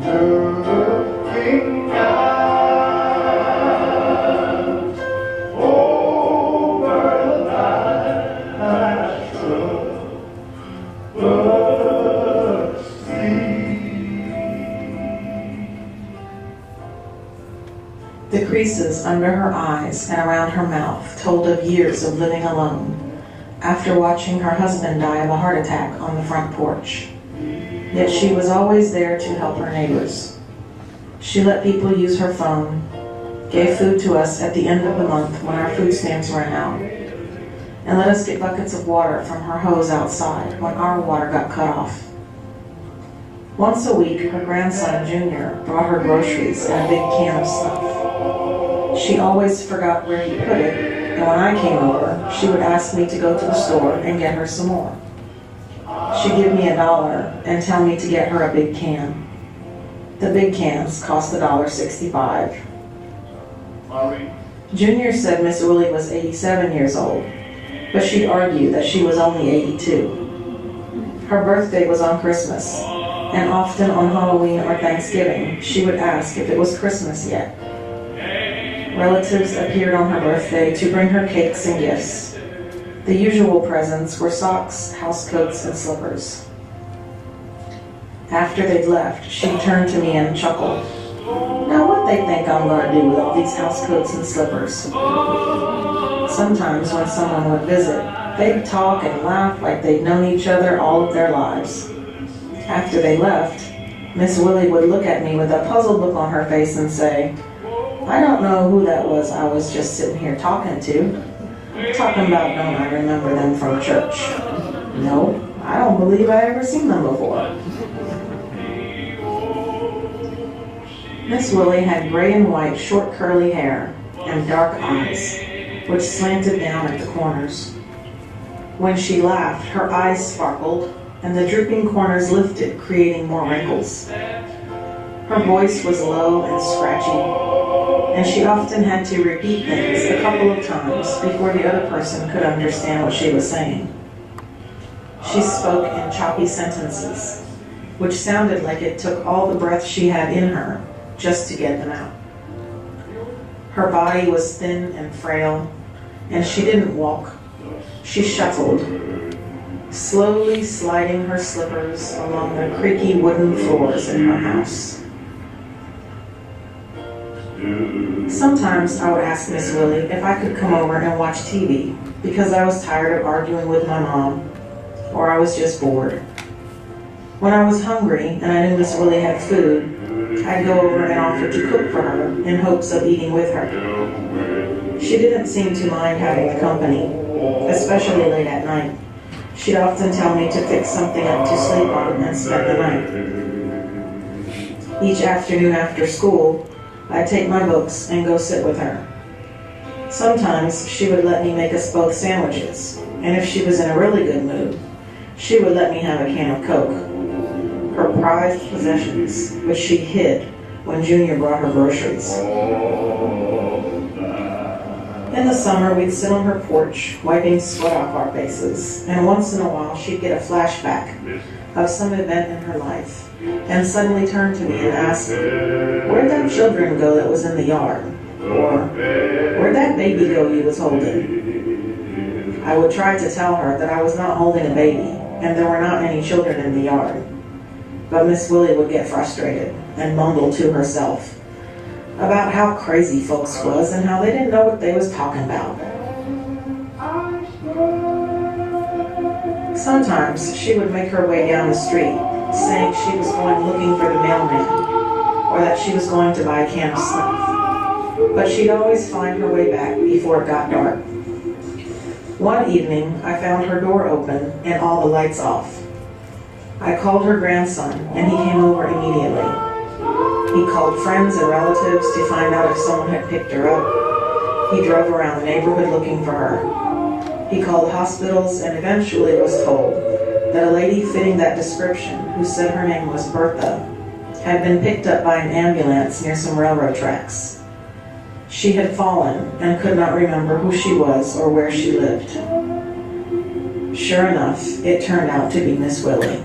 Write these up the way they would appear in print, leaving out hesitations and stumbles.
looking out over life's troubled sea. The creases under her eyes and around her mouth told of years of living alone, after watching her husband die of a heart attack on the front porch. Yet she was always there to help her neighbors. She let people use her phone, gave food to us at the end of the month when our food stamps ran out, and let us get buckets of water from her hose outside when our water got cut off. Once a week, her grandson, Junior, brought her groceries and a big can of stuff. She always forgot where he put it, and when I came over, she would ask me to go to the store and get her some more. She'd give me $1 and tell me to get her a big can. The big cans cost $1.65. Junior said Miss Willie was 87 years old, but she'd argue that she was only 82. Her birthday was on Christmas, and often on Halloween or Thanksgiving, she would ask if it was Christmas yet. Relatives appeared on her birthday to bring her cakes and gifts. The usual presents were socks, housecoats, and slippers. After they'd left, she'd turn to me and chuckle. Now what they think I'm going to do with all these housecoats and slippers? Sometimes when someone would visit, they'd talk and laugh like they'd known each other all of their lives. After they left, Miss Willie would look at me with a puzzled look on her face and say, I don't know who that was I was just sitting here talking to. Talking about don't I remember them from church. No, I don't believe I ever seen them before. Miss Willie had gray and white short curly hair and dark eyes, which slanted down at the corners. When she laughed, her eyes sparkled and the drooping corners lifted, creating more wrinkles. Her voice was low and scratchy, and she often had to repeat things a couple of times before the other person could understand what she was saying. She spoke in choppy sentences, which sounded like it took all the breath she had in her just to get them out. Her body was thin and frail, and she didn't walk. She shuffled, slowly sliding her slippers along the creaky wooden floors in her house. Sometimes I would ask Miss Willie if I could come over and watch TV because I was tired of arguing with my mom, or I was just bored. When I was hungry and I knew Miss Willie had food, I'd go over and offer to cook for her in hopes of eating with her. She didn't seem to mind having the company, especially late at night. She'd often tell me to fix something up to sleep on and spend the night. Each afternoon after school, I'd take my books and go sit with her. Sometimes she would let me make us both sandwiches, and if she was in a really good mood, she would let me have a can of Coke. Her prized possessions, which she hid when Junior brought her groceries. In the summer, we'd sit on her porch, wiping sweat off our faces, and once in a while she'd get a flashback of some event in her life, and suddenly turn to me and ask, where'd them children go that was in the yard? Or, where'd that baby go you was holding? I would try to tell her that I was not holding a baby, and there were not any children in the yard. But Miss Willie would get frustrated and mumble to herself about how crazy folks was and how they didn't know what they was talking about. Sometimes she would make her way down the street, saying she was going looking for the mailman, or that she was going to buy a can of snuff. But she'd always find her way back before it got dark. One evening, I found her door open and all the lights off. I called her grandson, and he came over immediately. He called friends and relatives to find out if someone had picked her up. He drove around the neighborhood looking for her. He called hospitals and eventually was told that a lady fitting that description, who said her name was Bertha, had been picked up by an ambulance near some railroad tracks. She had fallen and could not remember who she was or where she lived. Sure enough, it turned out to be Miss Willie.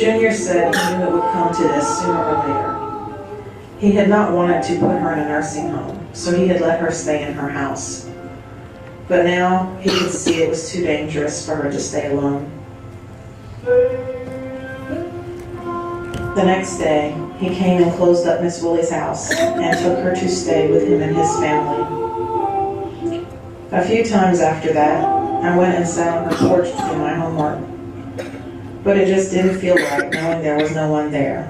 Junior said he knew it would come to this sooner or later. He had not wanted to put her in a nursing home, so he had let her stay in her house. But now he could see it was too dangerous for her to stay alone. The next day, he came and closed up Miss Willie's house and took her to stay with him and his family. A few times after that, I went and sat on her porch to do my homework. But it just didn't feel right knowing there was no one there.